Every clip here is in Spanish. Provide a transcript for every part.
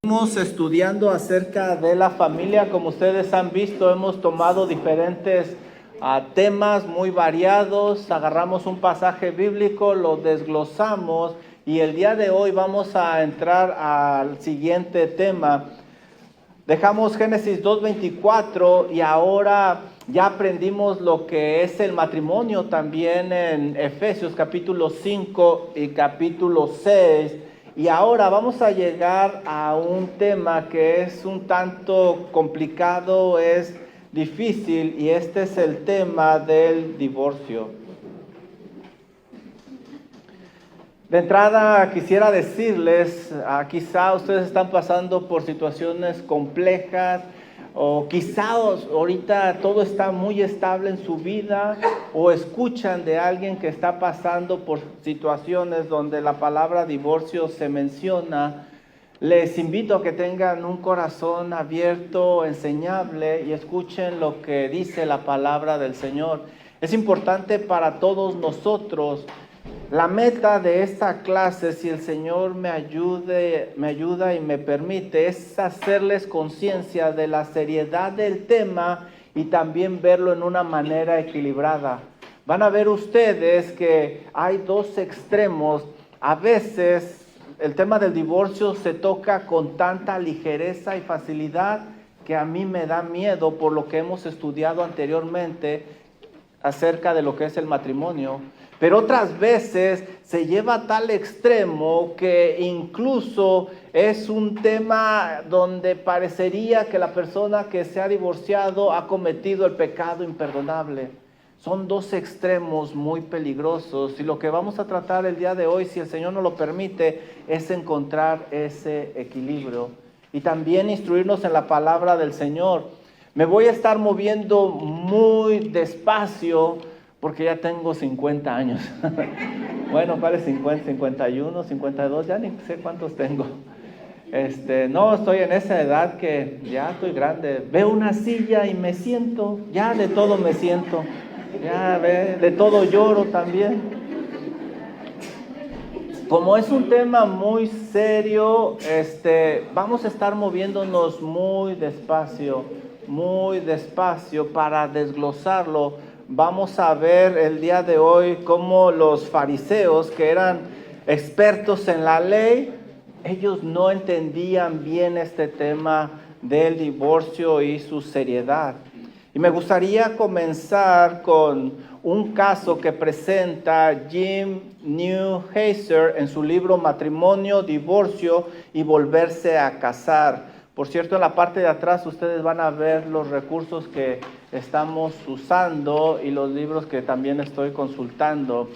Estamos estudiando acerca de la familia. Como ustedes han visto, hemos tomado diferentes temas muy variados. Agarramos un pasaje bíblico, lo desglosamos y el día de hoy vamos a entrar al siguiente tema. Dejamos Génesis 2:24 y ahora ya aprendimos lo que es el matrimonio también en Efesios capítulo 5 y capítulo 6. Y ahora vamos a llegar a un tema que es un tanto complicado, es difícil, y este es el tema del divorcio. De entrada quisiera decirles, quizá ustedes están pasando por situaciones complejas, o quizá ahorita todo está muy estable en su vida, o escuchan de alguien que está pasando por situaciones donde la palabra divorcio se menciona. Les invito a que tengan un corazón abierto, enseñable, y escuchen lo que dice la palabra del Señor. Es importante para todos nosotros. La meta de esta clase, si el Señor me ayuda y me permite, es hacerles conciencia de la seriedad del tema y también verlo en una manera equilibrada. Van a ver ustedes que hay dos extremos. A veces el tema del divorcio se toca con tanta ligereza y facilidad que a mí me da miedo por lo que hemos estudiado anteriormente acerca de lo que es el matrimonio. Pero otras veces se lleva a tal extremo que incluso es un tema donde parecería que la persona que se ha divorciado ha cometido el pecado imperdonable. Son dos extremos muy peligrosos, y lo que vamos a tratar el día de hoy, si el Señor nos lo permite, es encontrar ese equilibrio y también instruirnos en la palabra del Señor. Me voy a estar moviendo muy despacio porque ya tengo 50 años. Bueno, parece 50, 51, 52, ya ni sé cuántos tengo. No, estoy en esa edad que ya estoy grande. Veo una silla y me siento, ya de todo me siento. Ya de todo lloro también. Como es un tema muy serio, vamos a estar moviéndonos muy despacio para desglosarlo. Vamos a ver el día de hoy cómo los fariseos, que eran expertos en la ley, ellos no entendían bien este tema del divorcio y su seriedad. Y me gustaría comenzar con un caso que presenta Jim Newheiser en su libro Matrimonio, Divorcio y Volverse a Casar. Por cierto, en la parte de atrás ustedes van a ver los recursos que estamos usando y los libros que también estoy consultando.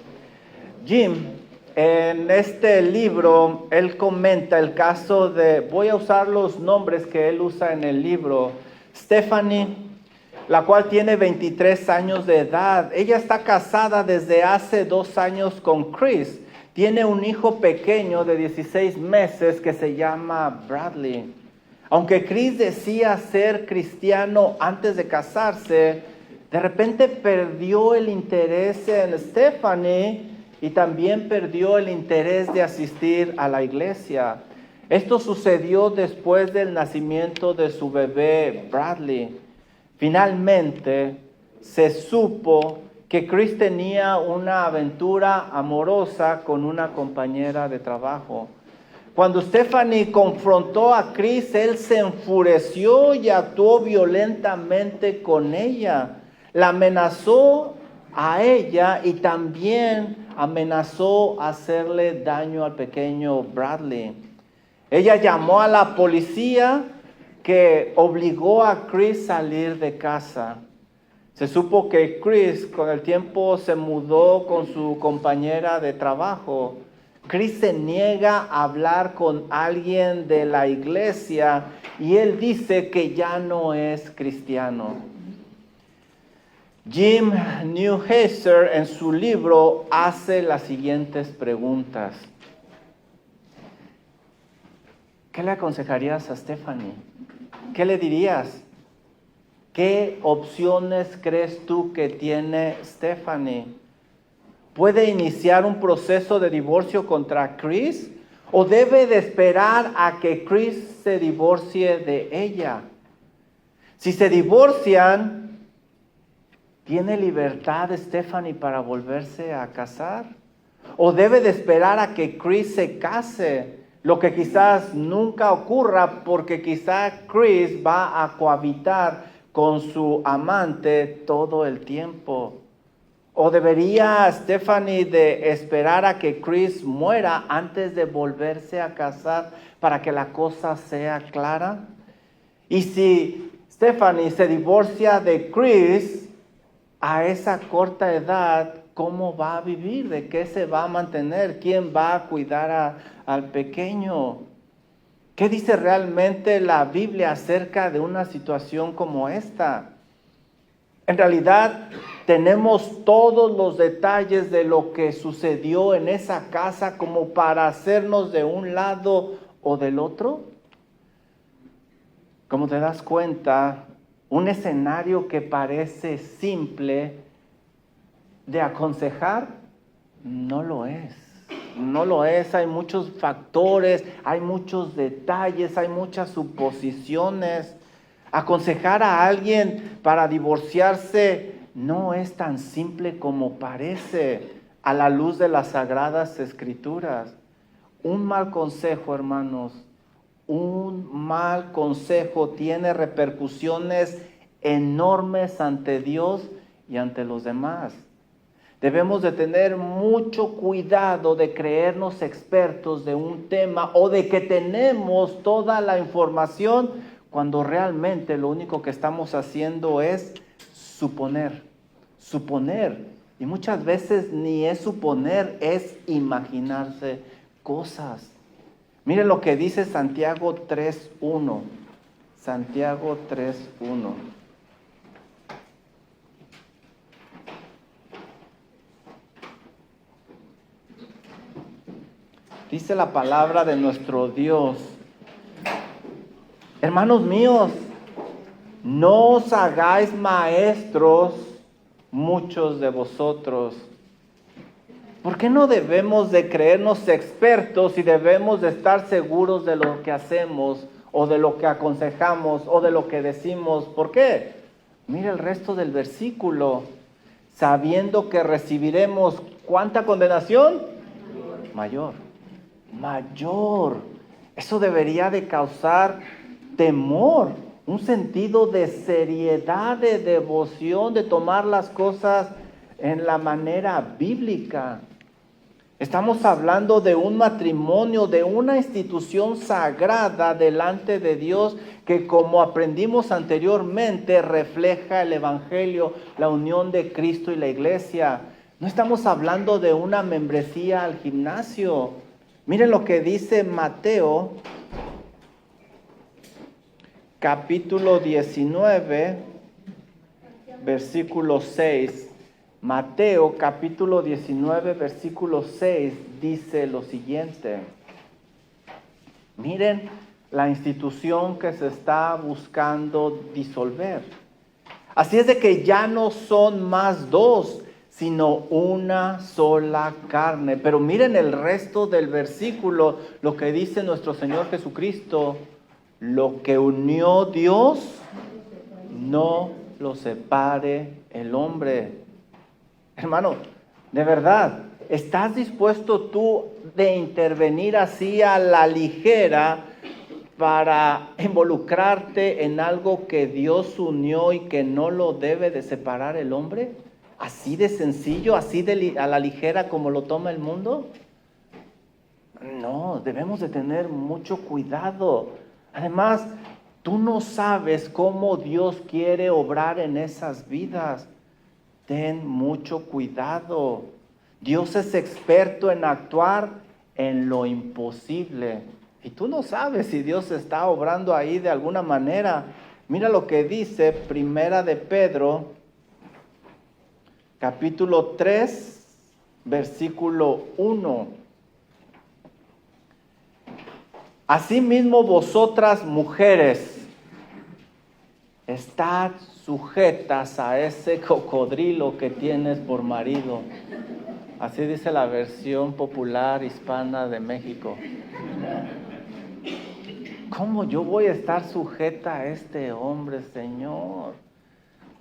Jim, en este libro, él comenta el caso de, voy a usar los nombres que él usa en el libro, Stephanie, la cual tiene 23 años de edad. Ella está casada desde hace 2 años con Chris. Tiene un hijo pequeño de 16 meses que se llama Bradley. Aunque Chris decía ser cristiano antes de casarse, de repente perdió el interés en Stephanie y también perdió el interés de asistir a la iglesia. Esto sucedió después del nacimiento de su bebé Bradley. Finalmente se supo que Chris tenía una aventura amorosa con una compañera de trabajo. Cuando Stephanie confrontó a Chris, él se enfureció y actuó violentamente con ella. La amenazó a ella y también amenazó hacerle daño al pequeño Bradley. Ella llamó a la policía, que obligó a Chris a salir de casa. Se supo que Chris con el tiempo se mudó con su compañera de trabajo. Chris se niega a hablar con alguien de la iglesia y él dice que ya no es cristiano. Jim Newheiser en su libro hace las siguientes preguntas. ¿Qué le aconsejarías a Stephanie? ¿Qué le dirías? ¿Qué opciones crees tú que tiene Stephanie? ¿Puede iniciar un proceso de divorcio contra Chris ¿O debe de esperar a que Chris se divorcie de ella? Si se divorcian, ¿tiene libertad Stephanie para volverse a casar? ¿O debe de esperar a que Chris se case? Lo que quizás nunca ocurra porque quizás Chris va a cohabitar con su amante todo el tiempo. ¿O debería Stephanie de esperar a que Chris muera antes de volverse a casar para que la cosa sea clara? Y si Stephanie se divorcia de Chris a esa corta edad, ¿cómo va a vivir? ¿De qué se va a mantener? ¿Quién va a cuidar al pequeño? ¿Qué dice realmente la Biblia acerca de una situación como esta? En realidad, tenemos todos los detalles de lo que sucedió en esa casa como para hacernos de un lado o del otro. Como te das cuenta, un escenario que parece simple de aconsejar, no lo es. No lo es, hay muchos factores, hay muchos detalles, hay muchas suposiciones. Aconsejar a alguien para divorciarse no es tan simple como parece a la luz de las Sagradas Escrituras. Un mal consejo, hermanos, un mal consejo tiene repercusiones enormes ante Dios y ante los demás. Debemos de tener mucho cuidado de creernos expertos de un tema o de que tenemos toda la información cuando realmente lo único que estamos haciendo es suponer. Y muchas veces ni es suponer, es imaginarse cosas. Miren lo que dice Santiago 3:1. Santiago 3:1. Dice la palabra de nuestro Dios: hermanos míos, no os hagáis maestros muchos de vosotros. ¿Por qué no debemos de creernos expertos y debemos de estar seguros de lo que hacemos o de lo que aconsejamos o de lo que decimos? ¿Por qué? Mira el resto del versículo. Sabiendo que recibiremos ¿cuánta condenación? Mayor. Eso debería de causar temor, un sentido de seriedad, de devoción, de tomar las cosas en la manera bíblica. Estamos hablando de un matrimonio, de una institución sagrada delante de Dios que, como aprendimos anteriormente, refleja el Evangelio, la unión de Cristo y la iglesia. No estamos hablando de una membresía al gimnasio. Miren lo que dice Mateo, capítulo 19, versículo 6. Mateo capítulo 19, versículo 6 dice lo siguiente. Miren la institución que se está buscando disolver. Así es de que ya no son más dos, sino una sola carne. Pero miren el resto del versículo, lo que dice nuestro Señor Jesucristo: lo que unió Dios, no lo separe el hombre. Hermano, de verdad, ¿estás dispuesto tú de intervenir así a la ligera para involucrarte en algo que Dios unió y que no lo debe de separar el hombre? ¿Así de sencillo, así a la ligera como lo toma el mundo? No, debemos de tener mucho cuidado. Además, tú no sabes cómo Dios quiere obrar en esas vidas. Ten mucho cuidado. Dios es experto en actuar en lo imposible. Y tú no sabes si Dios está obrando ahí de alguna manera. Mira lo que dice Primera de Pedro, capítulo 3, versículo 1. Asimismo vosotras mujeres, estad sujetas a ese cocodrilo que tienes por marido. Así dice la versión popular hispana de México. ¿Cómo yo voy a estar sujeta a este hombre, Señor?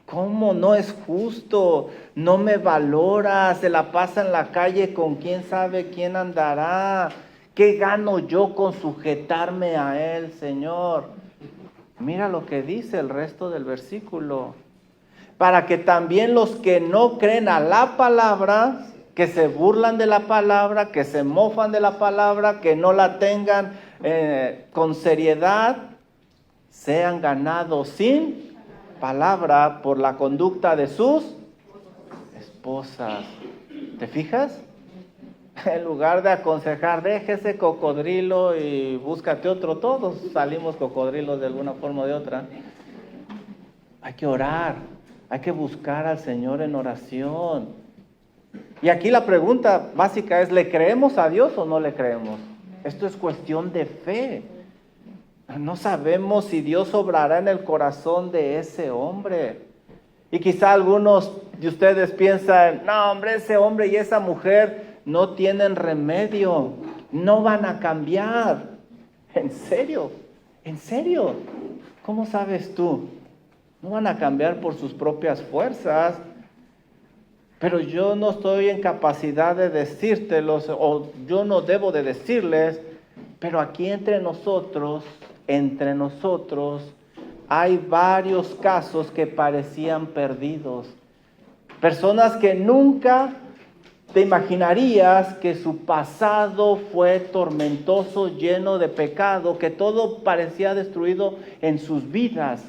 ¿Cómo? No es justo, no me valora, se la pasa en la calle con quién sabe quién andará. ¿Qué gano yo con sujetarme a él, Señor? Mira lo que dice el resto del versículo. Para que también los que no creen a la palabra, que se burlan de la palabra, que se mofan de la palabra, que no la tengan con seriedad, sean ganados sin palabra por la conducta de sus esposas. ¿Te fijas? En lugar de aconsejar, déjese cocodrilo y búscate otro, todos salimos cocodrilos de alguna forma o de otra. Hay que orar, hay que buscar al Señor en oración. Y aquí la pregunta básica es, ¿le creemos a Dios o no le creemos? Esto es cuestión de fe. No sabemos si Dios obrará en el corazón de ese hombre. Y quizá algunos de ustedes piensan, no hombre, ese hombre y esa mujer no tienen remedio, no van a cambiar. ¿En serio? ¿En serio? ¿Cómo sabes tú? No van a cambiar por sus propias fuerzas. Pero yo no estoy en capacidad de decírtelos, o yo no debo de decirles, pero aquí entre nosotros, hay varios casos que parecían perdidos. Personas que nunca te imaginarías que su pasado fue tormentoso, lleno de pecado, que todo parecía destruido en sus vidas.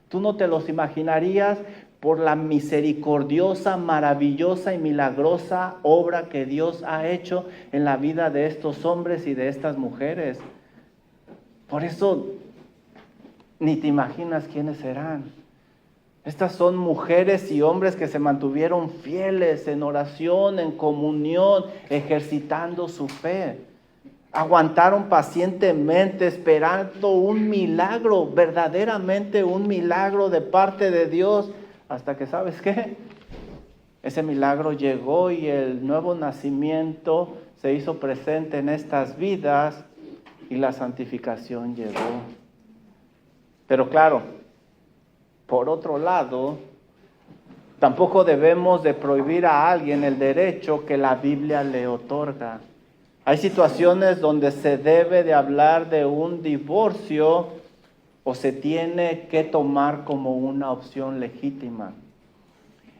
Tú no te los imaginarías por la misericordiosa, maravillosa y milagrosa obra que Dios ha hecho en la vida de estos hombres y de estas mujeres. Por eso ni te imaginas quiénes serán. Estas son mujeres y hombres que se mantuvieron fieles en oración, en comunión, ejercitando su fe. Aguantaron pacientemente esperando un milagro, verdaderamente un milagro de parte de Dios, hasta que, ¿sabes qué? Ese milagro llegó y el nuevo nacimiento se hizo presente en estas vidas y la santificación llegó. Pero claro, por otro lado, tampoco debemos de prohibir a alguien el derecho que la Biblia le otorga. Hay situaciones donde se debe de hablar de un divorcio o se tiene que tomar como una opción legítima.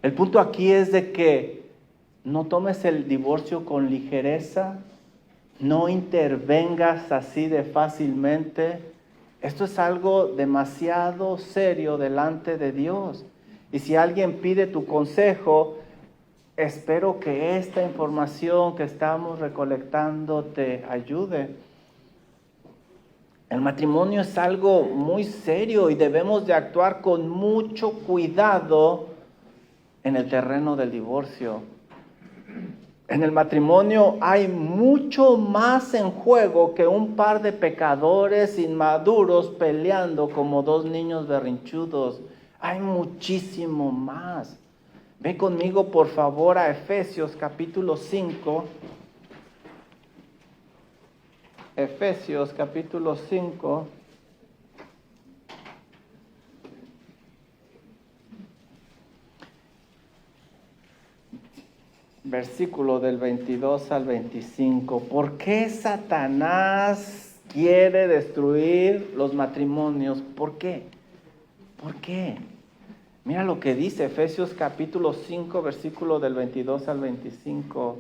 El punto aquí es de que no tomes el divorcio con ligereza, no intervengas así de fácilmente. Esto es algo demasiado serio delante de Dios. Y si alguien pide tu consejo, espero que esta información que estamos recolectando te ayude. El matrimonio es algo muy serio y debemos de actuar con mucho cuidado en el terreno del divorcio. En el matrimonio hay mucho más en juego que un par de pecadores inmaduros peleando como dos niños berrinchudos. Hay muchísimo más. Ve conmigo por favor a Efesios capítulo 5. Efesios capítulo 5. Versículo del 22 al 25. ¿Por qué Satanás quiere destruir los matrimonios? ¿Por qué? ¿Por qué? Mira lo que dice Efesios capítulo 5, versículo del 22 al 25.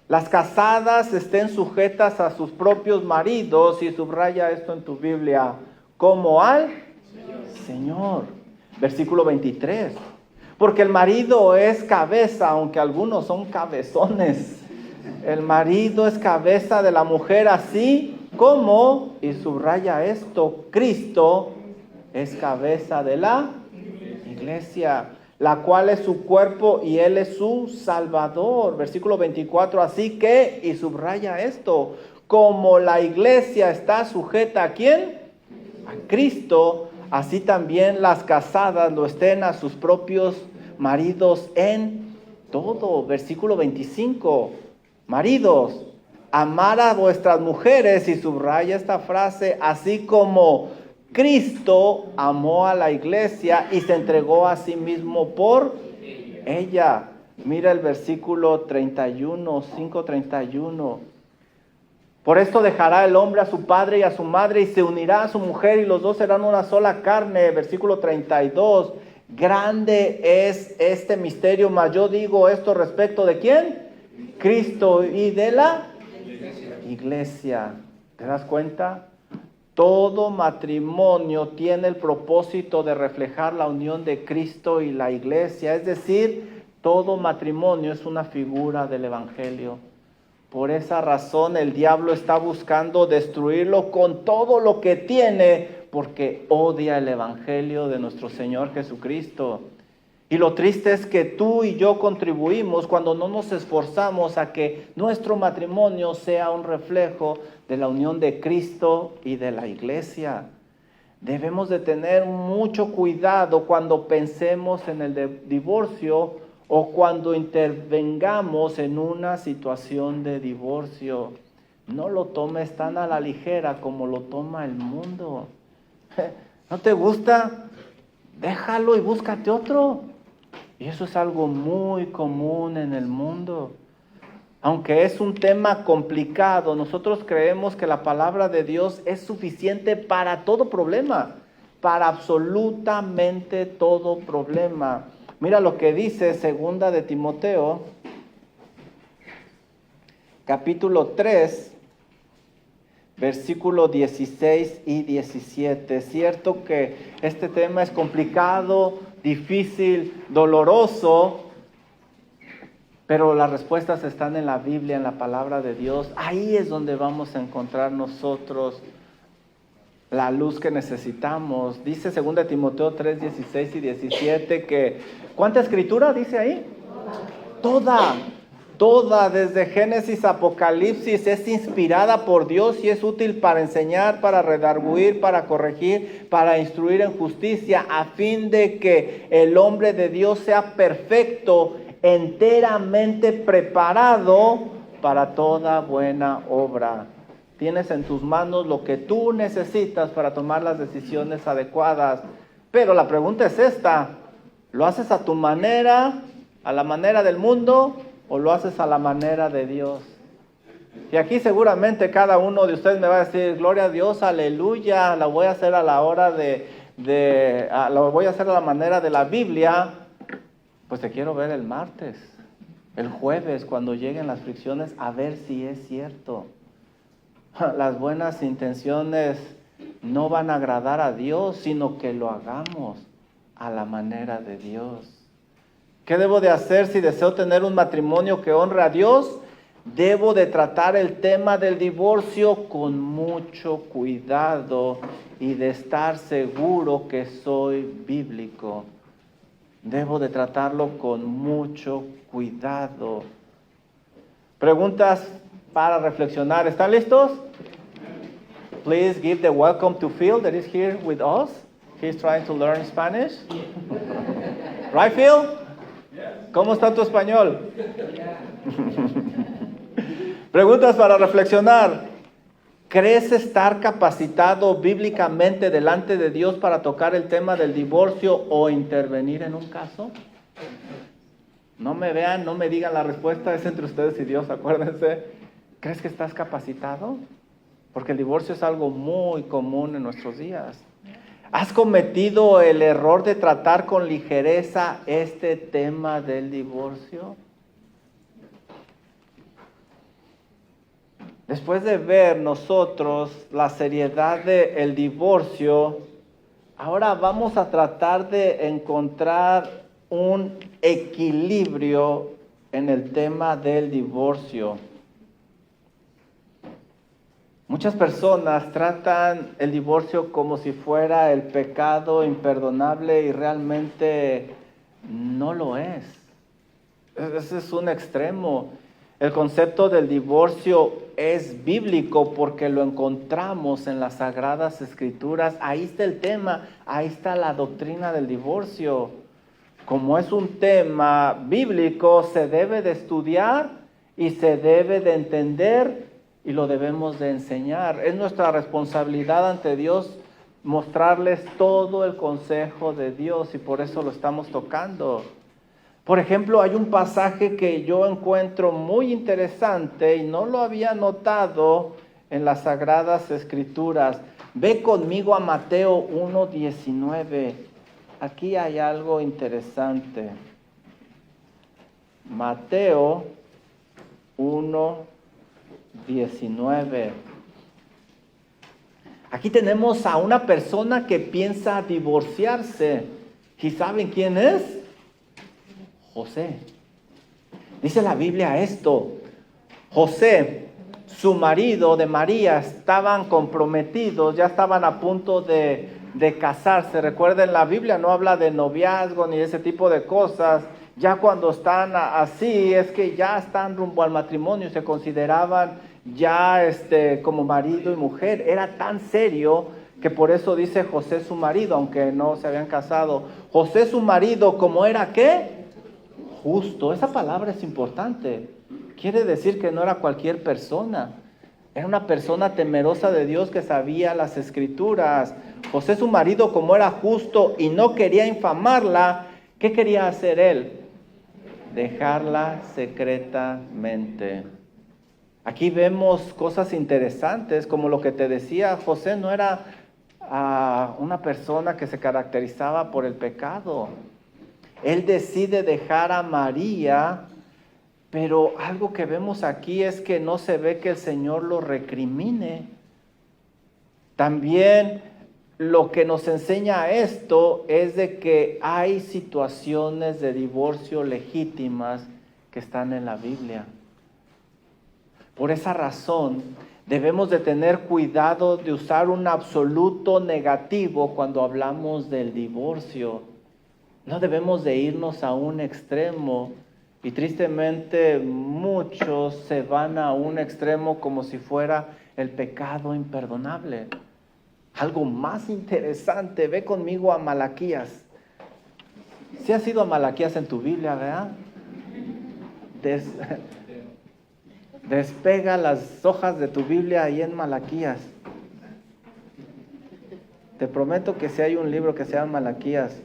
Las casadas estén sujetas a sus propios maridos, y subraya esto en tu Biblia, como al Señor. Versículo 23. Porque el marido es cabeza, aunque algunos son cabezones. El marido es cabeza de la mujer, así como, y subraya esto, Cristo es cabeza de la iglesia, la cual es su cuerpo y Él es su Salvador. Versículo 24, así que, y subraya esto, como la iglesia está sujeta ¿a quién? A Cristo, así también las casadas lo estén a sus propios maridos en Todo, versículo 25. Maridos, amar a vuestras mujeres, y subraya esta frase, así como Cristo amó a la iglesia y se entregó a sí mismo por ella. Mira el versículo 31, 5:31. Por esto dejará el hombre a su padre y a su madre y se unirá a su mujer y los dos serán una sola carne. Versículo 32. Grande es este misterio, mas yo digo esto respecto de ¿quién? Cristo y de la iglesia. ¿Te das cuenta? Todo matrimonio tiene el propósito de reflejar la unión de Cristo y la iglesia. Es decir, todo matrimonio es una figura del evangelio. Por esa razón el diablo está buscando destruirlo con todo lo que tiene, porque odia el evangelio de nuestro Señor Jesucristo. Y lo triste es que tú y yo contribuimos cuando no nos esforzamos a que nuestro matrimonio sea un reflejo de la unión de Cristo y de la iglesia. Debemos de tener mucho cuidado cuando pensemos en el divorcio o cuando intervengamos en una situación de divorcio. No lo tomes tan a la ligera como lo toma el mundo. ¿No te gusta? Déjalo y búscate otro. Y eso es algo muy común en el mundo. Aunque es un tema complicado, nosotros creemos que la palabra de Dios es suficiente para todo problema, para absolutamente todo problema. Mira lo que dice segunda de Timoteo, capítulo 3, versículos 16 y 17. Es cierto que este tema es complicado, difícil, doloroso, pero las respuestas están en la Biblia, en la palabra de Dios. Ahí es donde vamos a encontrar nosotros la luz que necesitamos. Dice 2 Timoteo 3, 16 y 17 que, ¿cuánta escritura dice ahí? Toda, desde Génesis a Apocalipsis, es inspirada por Dios y es útil para enseñar, para redarguir, para corregir, para instruir en justicia, a fin de que el hombre de Dios sea perfecto, enteramente preparado para toda buena obra. Tienes en tus manos lo que tú necesitas para tomar las decisiones adecuadas. Pero la pregunta es esta: ¿lo haces a tu manera, a la manera del mundo, o lo haces a la manera de Dios? Y aquí seguramente cada uno de ustedes me va a decir: gloria a Dios, aleluya, la voy a hacer a la hora lo voy a hacer a la manera de la Biblia. Pues te quiero ver el martes, el jueves, cuando lleguen las fricciones, a ver si es cierto. Las buenas intenciones no van a agradar a Dios, sino que lo hagamos a la manera de Dios. ¿Qué debo de hacer si deseo tener un matrimonio que honre a Dios? Debo de tratar el tema del divorcio con mucho cuidado y de estar seguro que soy bíblico. Debo de tratarlo con mucho cuidado. Preguntas para reflexionar. ¿Están listos? Please give the welcome to Phil that is here with us. He's trying to learn Spanish. Right, Phil? ¿Cómo está tu español? Preguntas para reflexionar. ¿Crees estar capacitado bíblicamente delante de Dios para tocar el tema del divorcio o intervenir en un caso? No me vean, no me digan la respuesta, es entre ustedes y Dios, acuérdense. ¿Crees que estás capacitado? Porque el divorcio es algo muy común en nuestros días. ¿Has cometido el error de tratar con ligereza este tema del divorcio? Después de ver nosotros la seriedad del divorcio, ahora vamos a tratar de encontrar un equilibrio en el tema del divorcio. Muchas personas tratan el divorcio como si fuera el pecado imperdonable y realmente no lo es. Ese es un extremo. El concepto del divorcio es bíblico porque lo encontramos en las Sagradas Escrituras. Ahí está el tema, ahí está la doctrina del divorcio. como es un tema bíblico, se debe de estudiar y se debe de entender y lo debemos de enseñar. Es nuestra responsabilidad ante Dios mostrarles todo el consejo de Dios y por eso lo estamos tocando. Por ejemplo, hay un pasaje que yo encuentro muy interesante y no lo había notado en las Sagradas Escrituras. Ve conmigo a Mateo 1:19. Aquí hay algo interesante. Mateo 1:19. Aquí tenemos a una persona que piensa divorciarse. ¿Y saben quién es? José. Dice la Biblia esto. José, su marido de María, estaban comprometidos, ya estaban a punto de casarse. Recuerden, la Biblia no habla de noviazgo ni de ese tipo de cosas. Ya cuando están así, es que ya están rumbo al matrimonio, se consideraban ya como marido y mujer. Era tan serio que por eso dice José su marido, aunque no se habían casado. José su marido, ¿cómo era qué? Justo. Esa palabra es importante. Quiere decir que no era cualquier persona. Era una persona temerosa de Dios que sabía las Escrituras. José su marido, como era justo y no quería infamarla, ¿qué quería hacer él? Dejarla secretamente. Aquí vemos cosas interesantes, como lo que te decía, José no era una persona que se caracterizaba por el pecado. Él decide dejar a María, pero algo que vemos aquí es que no se ve que el Señor lo recrimine. También lo que nos enseña esto es de que hay situaciones de divorcio legítimas que están en la Biblia. Por esa razón, debemos de tener cuidado de usar un absoluto negativo cuando hablamos del divorcio. No debemos de irnos a un extremo y tristemente muchos se van a un extremo como si fuera el pecado imperdonable. Algo más interesante, ve conmigo a Malaquías. ¿Sí has ido a Malaquías en tu Biblia, verdad? Despega las hojas de tu Biblia ahí en Malaquías. Te prometo que si hay un libro que se llama Malaquías.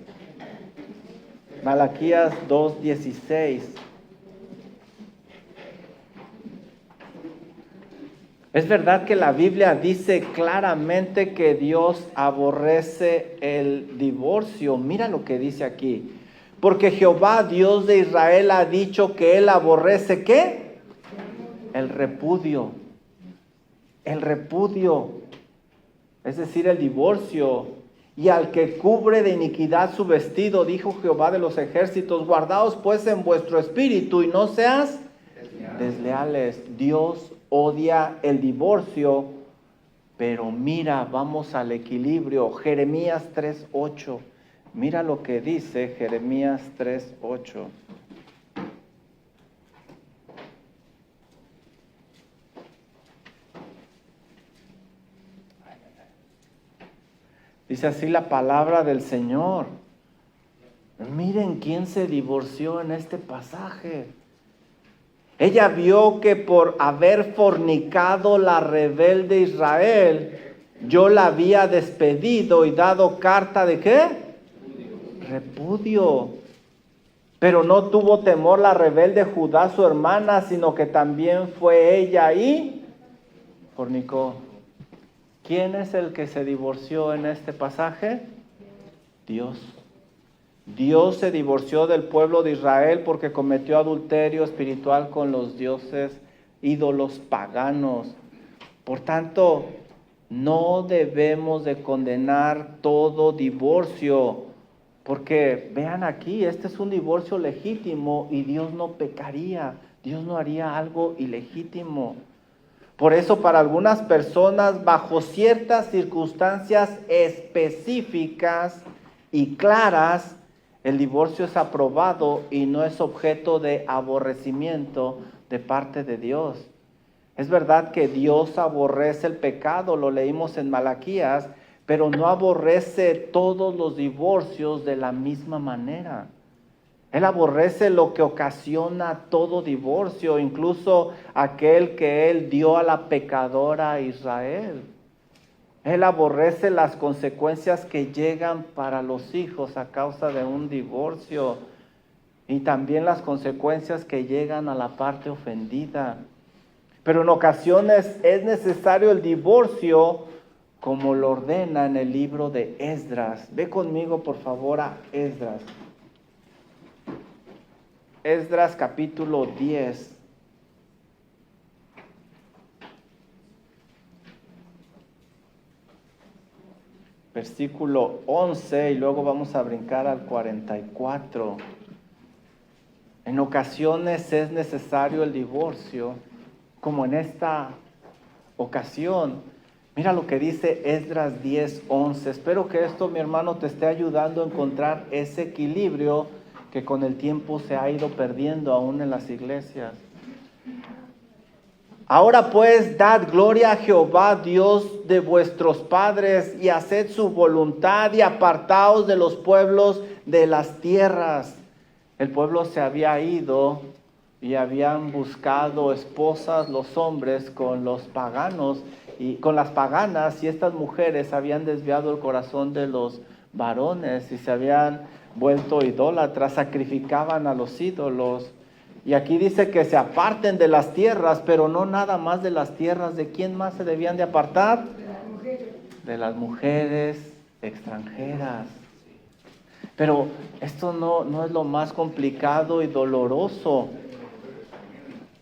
Malaquías 2:16. Es verdad que la Biblia dice claramente que Dios aborrece el divorcio. Mira lo que dice aquí. Porque Jehová, Dios de Israel, ha dicho que Él aborrece, ¿qué? El repudio. El repudio. Es decir, el divorcio. Y al que cubre de iniquidad su vestido, dijo Jehová de los ejércitos, guardaos pues en vuestro espíritu y no seas desleales. Dios odia el divorcio, pero mira, vamos al equilibrio. Jeremías 3:8. Mira lo que dice Jeremías 3:8. Dice así la palabra del Señor. Miren quién se divorció en este pasaje. Ella vio que por haber fornicado la rebelde Israel, yo la había despedido y dado carta de ¿qué? Repudio. Pero no tuvo temor la rebelde Judá, su hermana, sino que también fue ella y fornicó. ¿Quién es el que se divorció en este pasaje? Dios. Dios se divorció del pueblo de Israel porque cometió adulterio espiritual con los dioses ídolos paganos. Por tanto, no debemos de condenar todo divorcio, porque vean aquí, este es un divorcio legítimo y Dios no pecaría, Dios no haría algo ilegítimo. Por eso para algunas personas, bajo ciertas circunstancias específicas y claras, el divorcio es aprobado y no es objeto de aborrecimiento de parte de Dios. Es verdad que Dios aborrece el pecado, lo leímos en Malaquías, pero no aborrece todos los divorcios de la misma manera. Él aborrece lo que ocasiona todo divorcio, incluso aquel que Él dio a la pecadora Israel. Él aborrece las consecuencias que llegan para los hijos a causa de un divorcio y también las consecuencias que llegan a la parte ofendida. Pero en ocasiones es necesario el divorcio, como lo ordena en el libro de Esdras. Ve conmigo, por favor, a Esdras. Esdras capítulo 10. Versículo 11 y luego vamos a brincar al 44. En ocasiones es necesario el divorcio, como en esta ocasión. Mira lo que dice Esdras 10:11. Espero que esto, mi hermano, te esté ayudando a encontrar ese equilibrio que con el tiempo se ha ido perdiendo aún en las iglesias. Ahora pues, dad gloria a Jehová, Dios de vuestros padres, y haced su voluntad, y apartaos de los pueblos de las tierras. El pueblo se había ido y habían buscado esposas los hombres con los paganos y con las paganas, y estas mujeres habían desviado el corazón de los varones y se habían vuelto idólatras, sacrificaban a los ídolos. Y aquí dice que se aparten de las tierras, pero no nada más de las tierras. ¿De quién más se debían de apartar? De las mujeres extranjeras. Pero esto no es lo más complicado y doloroso.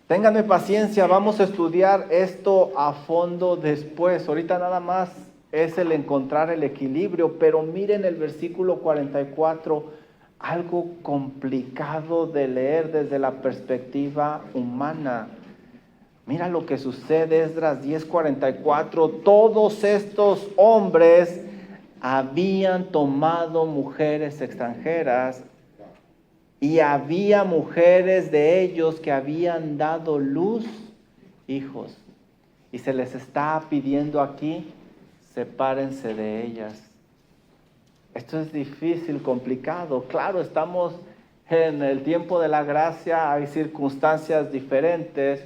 Ténganme paciencia, vamos a estudiar esto a fondo después. Ahorita nada más es el encontrar el equilibrio, pero miren el versículo 44. Algo complicado de leer desde la perspectiva humana. Mira lo que sucede, Esdras 10:44. Todos estos hombres habían tomado mujeres extranjeras y había mujeres de ellos que habían dado luz hijos. Y se les está pidiendo aquí, sepárense de ellas. Esto es difícil, complicado. Claro, estamos en el tiempo de la gracia, hay circunstancias diferentes,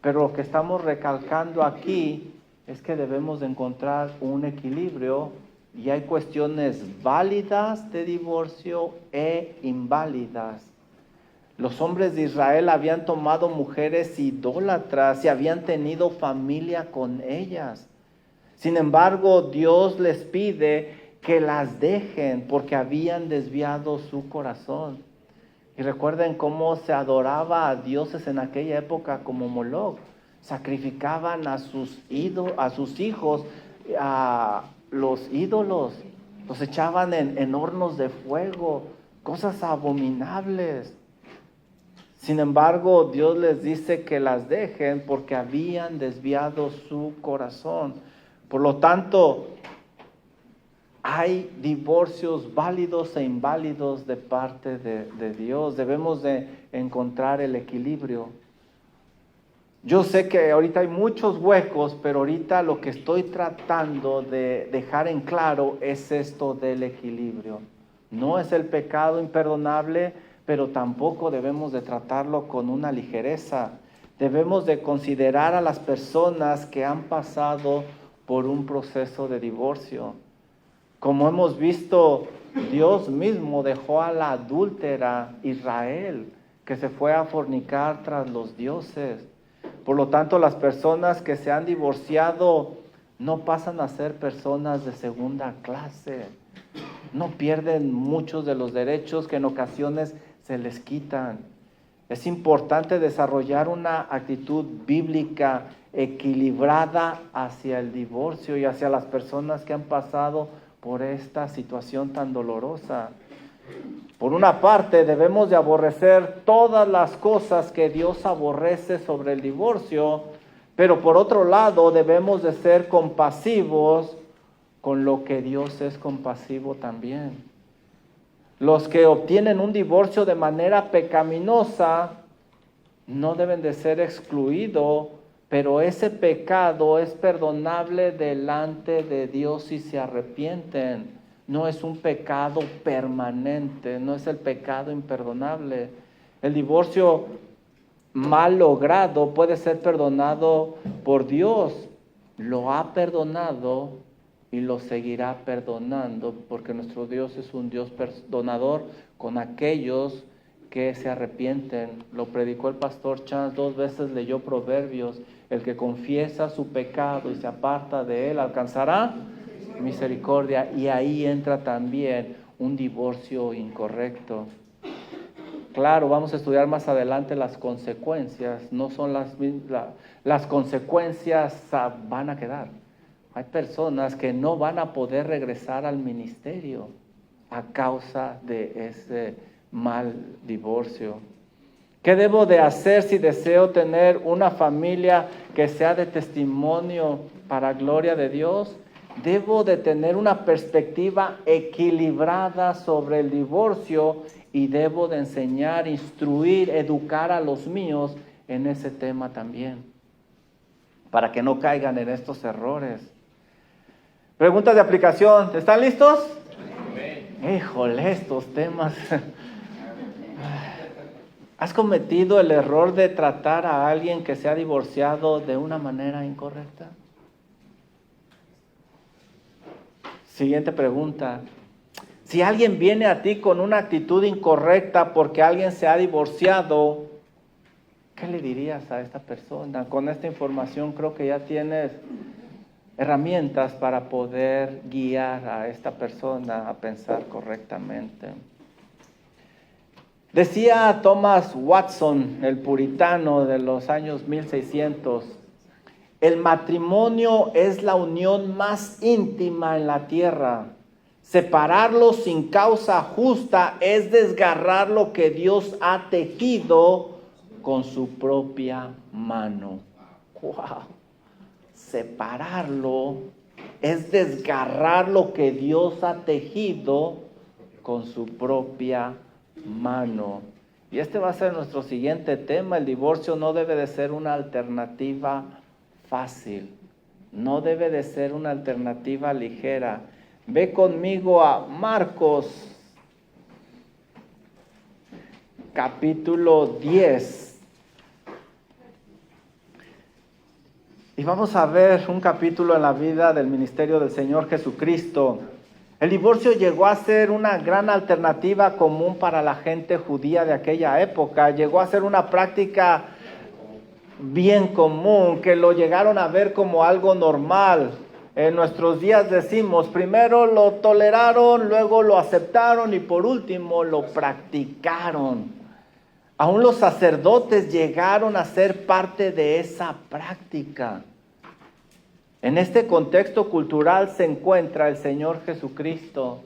pero lo que estamos recalcando aquí es que debemos de encontrar un equilibrio y hay cuestiones válidas de divorcio e inválidas. Los hombres de Israel habían tomado mujeres idólatras y habían tenido familia con ellas. Sin embargo, Dios les pide que las dejen porque habían desviado su corazón. Y recuerden cómo se adoraba a dioses en aquella época como Moloch. Sacrificaban a sus hijos, a los ídolos. Los echaban en hornos de fuego, cosas abominables. Sin embargo, Dios les dice que las dejen porque habían desviado su corazón. Por lo tanto, hay divorcios válidos e inválidos de parte de Dios. Debemos de encontrar el equilibrio. Yo sé que ahorita hay muchos huecos, pero ahorita lo que estoy tratando de dejar en claro es esto del equilibrio. No es el pecado imperdonable, pero tampoco debemos de tratarlo con una ligereza. Debemos de considerar a las personas que han pasado por un proceso de divorcio. Como hemos visto, Dios mismo dejó a la adúltera Israel, que se fue a fornicar tras los dioses. Por lo tanto, las personas que se han divorciado no pasan a ser personas de segunda clase. No pierden muchos de los derechos que en ocasiones se les quitan. Es importante desarrollar una actitud bíblica equilibrada hacia el divorcio y hacia las personas que han pasado por esta situación tan dolorosa. Por una parte, debemos de aborrecer todas las cosas que Dios aborrece sobre el divorcio, pero por otro lado, debemos de ser compasivos con lo que Dios es compasivo también. Los que obtienen un divorcio de manera pecaminosa no deben de ser excluidos, pero ese pecado es perdonable delante de Dios si se arrepienten. no es un pecado permanente, no es el pecado imperdonable. El divorcio mal logrado puede ser perdonado por Dios. Lo ha perdonado y lo seguirá perdonando, porque nuestro Dios es un Dios perdonador con aquellos que se arrepienten. Lo predicó el pastor Chance, 2 veces leyó Proverbios. El que confiesa su pecado y se aparta de él alcanzará misericordia. Y ahí entra también un divorcio incorrecto. Claro, vamos a estudiar más adelante las consecuencias. No son las consecuencias van a quedar. Hay personas que no van a poder regresar al ministerio a causa de ese mal divorcio. ¿Qué debo de hacer si deseo tener una familia que sea de testimonio para gloria de Dios? Debo de tener una perspectiva equilibrada sobre el divorcio y debo de enseñar, instruir, educar a los míos en ese tema también, para que no caigan en estos errores. Preguntas de aplicación, ¿están listos? Amén. Híjole, estos temas. ¿Has cometido el error de tratar a alguien que se ha divorciado de una manera incorrecta? Siguiente pregunta. Si alguien viene a ti con una actitud incorrecta porque alguien se ha divorciado, ¿qué le dirías a esta persona? Con esta información creo que ya tienes herramientas para poder guiar a esta persona a pensar correctamente. Decía Thomas Watson, el puritano de los años 1600, el matrimonio es la unión más íntima en la tierra. Separarlo sin causa justa es desgarrar lo que Dios ha tejido con su propia mano. ¡Wow! Separarlo es desgarrar lo que Dios ha tejido con su propia mano. Y este va a ser nuestro siguiente tema. El divorcio no debe de ser una alternativa fácil. No debe de ser una alternativa ligera. Ve conmigo a Marcos, capítulo 10. Y vamos a ver un capítulo en la vida del ministerio del Señor Jesucristo. El divorcio llegó a ser una gran alternativa común para la gente judía de aquella época. Llegó a ser una práctica bien común, que lo llegaron a ver como algo normal. En nuestros días decimos, primero lo toleraron, luego lo aceptaron y por último lo practicaron. Aún los sacerdotes llegaron a ser parte de esa práctica. En este contexto cultural se encuentra el Señor Jesucristo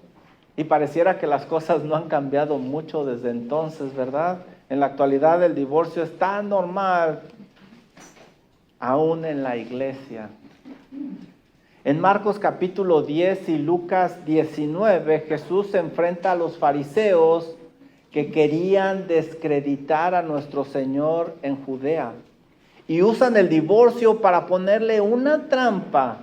y pareciera que las cosas no han cambiado mucho desde entonces, ¿verdad? En la actualidad el divorcio es tan normal, aún en la iglesia. En Marcos capítulo 10 y Lucas 19, Jesús se enfrenta a los fariseos que querían descreditar a nuestro Señor en Judea. Y usan el divorcio para ponerle una trampa.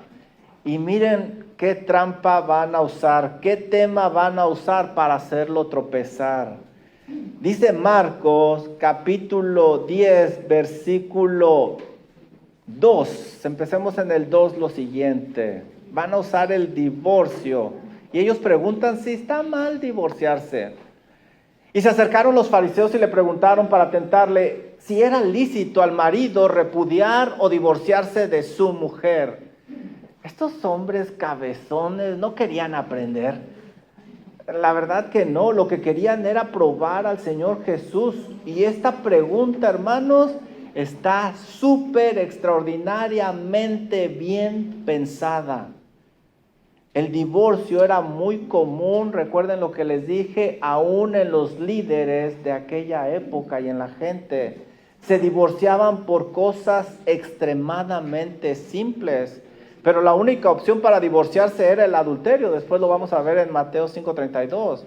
Y miren qué trampa van a usar, qué tema van a usar para hacerlo tropezar. Dice Marcos capítulo 10, versículo 2. Empecemos en el 2 lo siguiente. Van a usar el divorcio. Y ellos preguntan si está mal divorciarse. Y se acercaron los fariseos y le preguntaron para tentarle si era lícito al marido repudiar o divorciarse de su mujer. Estos hombres cabezones no querían aprender. La verdad que no, lo que querían era probar al Señor Jesús. Y esta pregunta, hermanos, está súper extraordinariamente bien pensada. El divorcio era muy común, recuerden lo que les dije, aún en los líderes de aquella época y en la gente. Se divorciaban por cosas extremadamente simples, pero la única opción para divorciarse era el adulterio. Después lo vamos a ver en Mateo 5:32.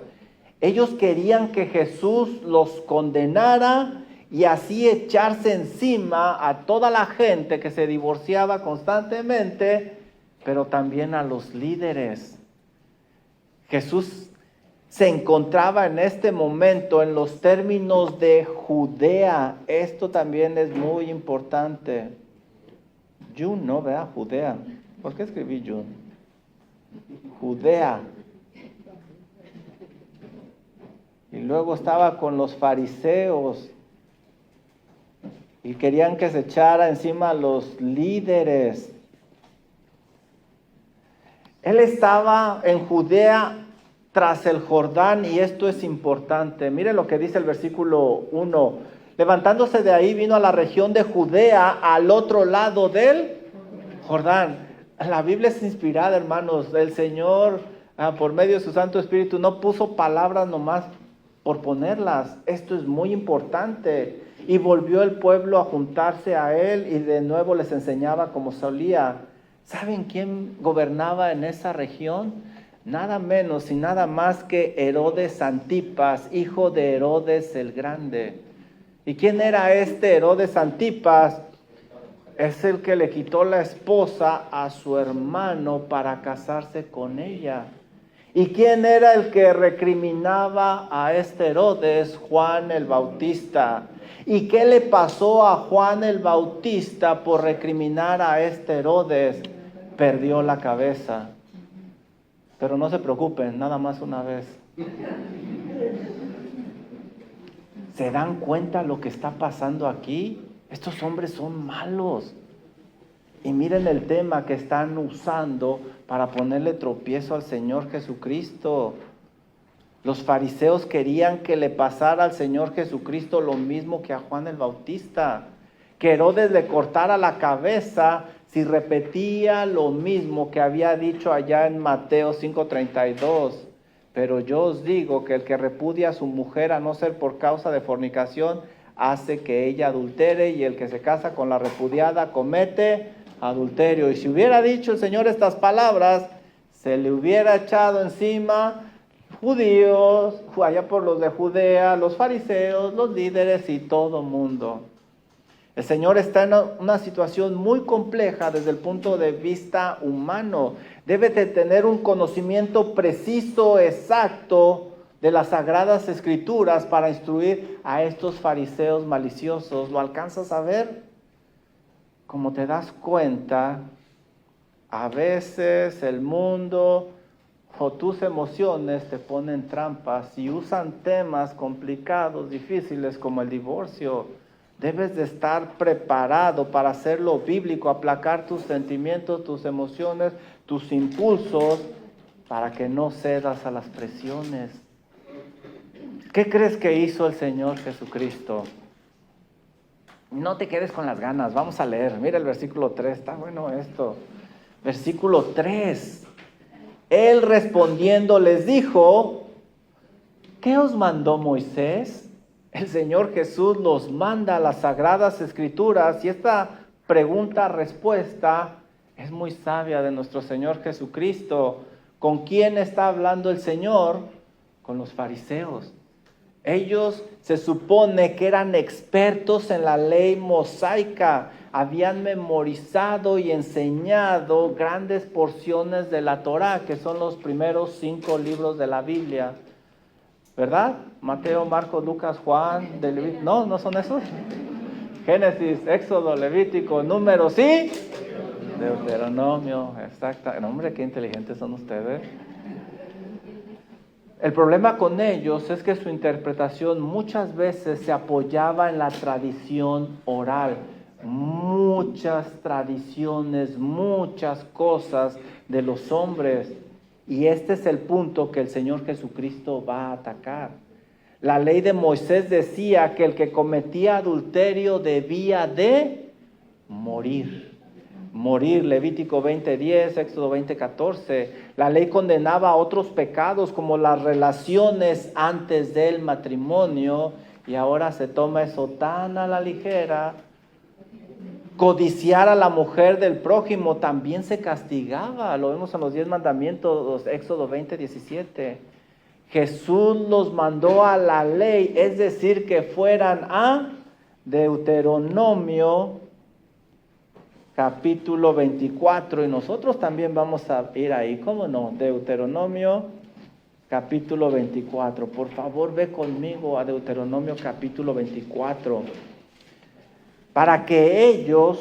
Ellos querían que Jesús los condenara y así echarse encima a toda la gente que se divorciaba constantemente, pero también a los líderes. Jesús se encontraba en este momento en los términos de Judea. Esto también es muy importante. Yun, no, vea, Judea. ¿Por qué escribí Yun? Judea. Y luego estaba con los fariseos y querían que se echara encima a los líderes. Él estaba en Judea tras el Jordán, y esto es importante. Mire lo que dice el versículo 1. Levantándose de ahí, vino a la región de Judea, al otro lado del Jordán. La Biblia es inspirada, hermanos. El Señor, por medio de su Santo Espíritu, no puso palabras nomás por ponerlas. Esto es muy importante. Y volvió el pueblo a juntarse a él, y de nuevo les enseñaba como solía. ¿Saben quién gobernaba en esa región? Nada menos y nada más que Herodes Antipas, hijo de Herodes el Grande. ¿Y quién era este Herodes Antipas? Es el que le quitó la esposa a su hermano para casarse con ella. ¿Y quién era el que recriminaba a este Herodes? Juan el Bautista. ¿Y qué le pasó a Juan el Bautista por recriminar a este Herodes? Perdió la cabeza. Pero no se preocupen, nada más una vez. ¿Se dan cuenta lo que está pasando aquí? Estos hombres son malos. Y miren el tema que están usando para ponerle tropiezo al Señor Jesucristo. Los fariseos querían que le pasara al Señor Jesucristo lo mismo que a Juan el Bautista. Que Herodes le cortara la cabeza si repetía lo mismo que había dicho allá en Mateo 5:32. Pero yo os digo que el que repudia a su mujer a no ser por causa de fornicación, hace que ella adultere, y el que se casa con la repudiada comete adulterio. Y si hubiera dicho el Señor estas palabras, se le hubiera echado encima judíos, allá por los de Judea, los fariseos, los líderes y todo mundo. El Señor está en una situación muy compleja desde el punto de vista humano. Debe de tener un conocimiento preciso, exacto, de las Sagradas Escrituras para instruir a estos fariseos maliciosos. ¿Lo alcanzas a ver? Como te das cuenta, a veces el mundo o tus emociones te ponen trampas y usan temas complicados, difíciles, como el divorcio. Debes de estar preparado para hacerlo bíblico, aplacar tus sentimientos, tus emociones, tus impulsos, para que no cedas a las presiones. ¿Qué crees que hizo el Señor Jesucristo? No te quedes con las ganas, vamos a leer. Mira el versículo 3, está bueno esto. Versículo 3. Él respondiendo les dijo, ¿qué os mandó Moisés? El Señor Jesús los manda a las Sagradas Escrituras, y esta pregunta-respuesta es muy sabia de nuestro Señor Jesucristo. ¿Con quién está hablando el Señor? Con los fariseos. Ellos se supone que eran expertos en la ley mosaica, habían memorizado y enseñado grandes porciones de la Torá, que son los primeros 5 libros de la Biblia. ¿Verdad? Mateo, Marcos, Lucas, Juan, de Levítico. No, no son esos. Génesis, Éxodo, Levítico, Números y Deuteronomio. Exacto. Hombre, qué inteligentes son ustedes. El problema con ellos es que su interpretación muchas veces se apoyaba en la tradición oral. Muchas tradiciones, muchas cosas de los hombres. Y este es el punto que el Señor Jesucristo va a atacar. La ley de Moisés decía que el que cometía adulterio debía de morir. Morir, Levítico 20:10, Éxodo 20:14. La ley condenaba a otros pecados como las relaciones antes del matrimonio, y ahora se toma eso tan a la ligera. Codiciar a la mujer del prójimo también se castigaba. Lo vemos en los 10 mandamientos, Éxodo 20:17. Jesús los mandó a la ley, es decir, que fueran a Deuteronomio capítulo 24. Y nosotros también vamos a ir ahí, ¿cómo no? Deuteronomio capítulo 24. Por favor, ve conmigo a Deuteronomio capítulo 24, para que ellos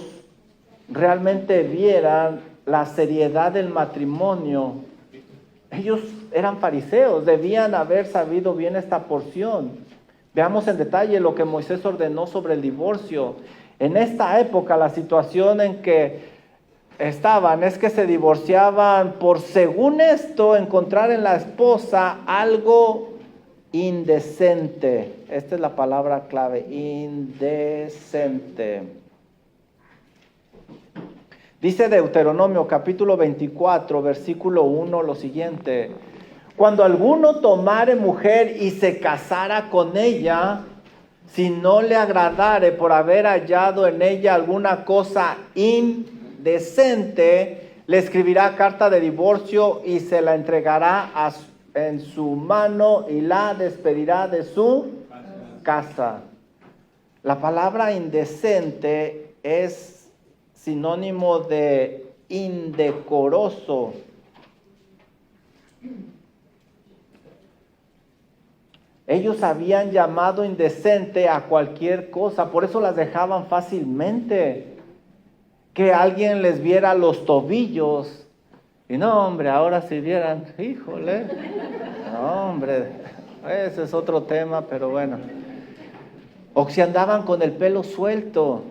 realmente vieran la seriedad del matrimonio. Ellos eran fariseos, debían haber sabido bien esta porción. Veamos en detalle lo que Moisés ordenó sobre el divorcio. En esta época, la situación en que estaban es que se divorciaban por, según esto, encontrar en la esposa algo indecente. Esta es la palabra clave, indecente. Dice Deuteronomio capítulo 24, versículo 1, lo siguiente: cuando alguno tomare mujer y se casara con ella, si no le agradare por haber hallado en ella alguna cosa indecente, le escribirá carta de divorcio y se la entregará en su mano y la despedirá de su casa. La palabra indecente es sinónimo de indecoroso. Ellos habían llamado indecente a cualquier cosa, por eso las dejaban fácilmente. Que alguien les viera los tobillos. Y no, hombre, ahora si vieran, híjole, no, hombre, ese es otro tema, pero bueno. O si andaban con el pelo suelto,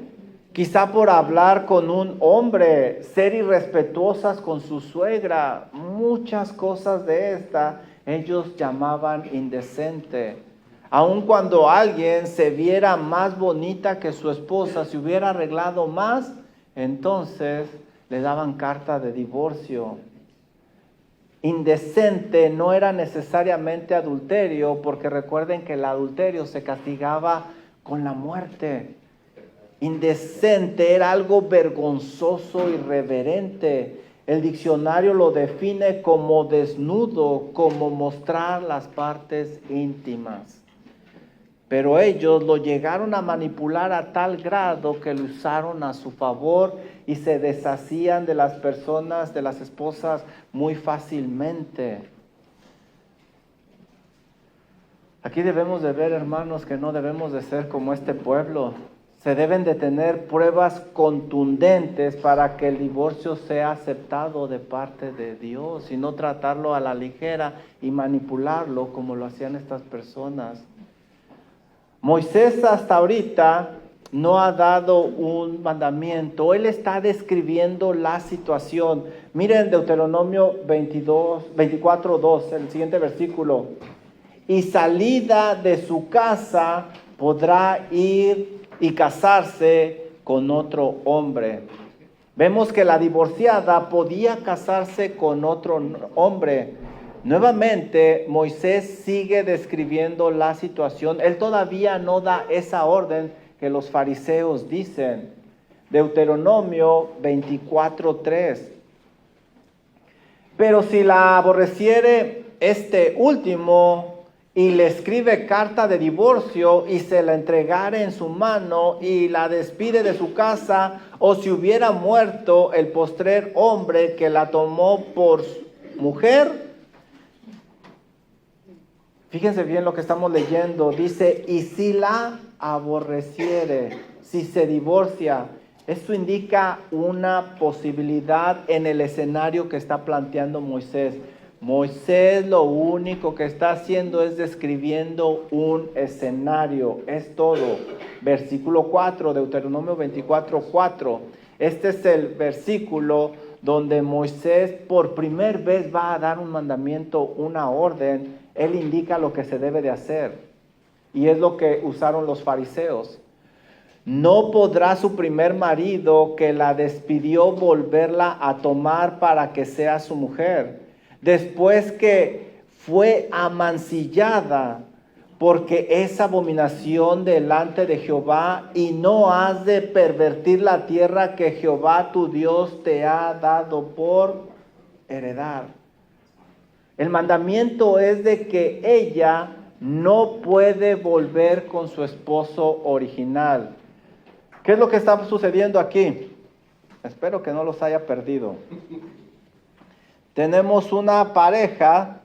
quizá por hablar con un hombre, ser irrespetuosas con su suegra, muchas cosas de esta ellos llamaban indecente. Aun cuando alguien se viera más bonita que su esposa, se hubiera arreglado más, entonces le daban carta de divorcio. Indecente no era necesariamente adulterio, porque recuerden que el adulterio se castigaba con la muerte. Indecente era algo vergonzoso, irreverente. El diccionario lo define como desnudo, como mostrar las partes íntimas. Pero ellos lo llegaron a manipular a tal grado que lo usaron a su favor y se deshacían de las personas, de las esposas, muy fácilmente. Aquí debemos de ver, hermanos, que no debemos de ser como este pueblo. Se deben de tener pruebas contundentes para que el divorcio sea aceptado de parte de Dios y no tratarlo a la ligera y manipularlo como lo hacían estas personas. Moisés hasta ahorita no ha dado un mandamiento, él está describiendo la situación. Miren Deuteronomio 24:2, el siguiente versículo. Y salida de su casa podrá ir y casarse con otro hombre. Vemos que la divorciada podía casarse con otro hombre. Nuevamente, Moisés sigue describiendo la situación. Él todavía no da esa orden que los fariseos dicen. Deuteronomio 24:3. Pero si la aborreciere este último y le escribe carta de divorcio y se la entregare en su mano y la despide de su casa, o si hubiera muerto el postrer hombre que la tomó por mujer. Fíjense bien lo que estamos leyendo. Dice, y si la aborreciere, si se divorcia. Esto indica una posibilidad en el escenario que está planteando Moisés. Moisés lo único que está haciendo es describiendo un escenario, es todo. Versículo 4, Deuteronomio 24:4. Este es el versículo donde Moisés por primera vez va a dar un mandamiento, una orden. Él indica lo que se debe de hacer. Y es lo que usaron los fariseos. No podrá su primer marido que la despidió volverla a tomar para que sea su mujer, después que fue amancillada, porque es abominación delante de Jehová, y no has de pervertir la tierra que Jehová tu Dios te ha dado por heredar. El mandamiento es de que ella no puede volver con su esposo original. ¿Qué es lo que está sucediendo aquí? Espero que no los haya perdido. Tenemos una pareja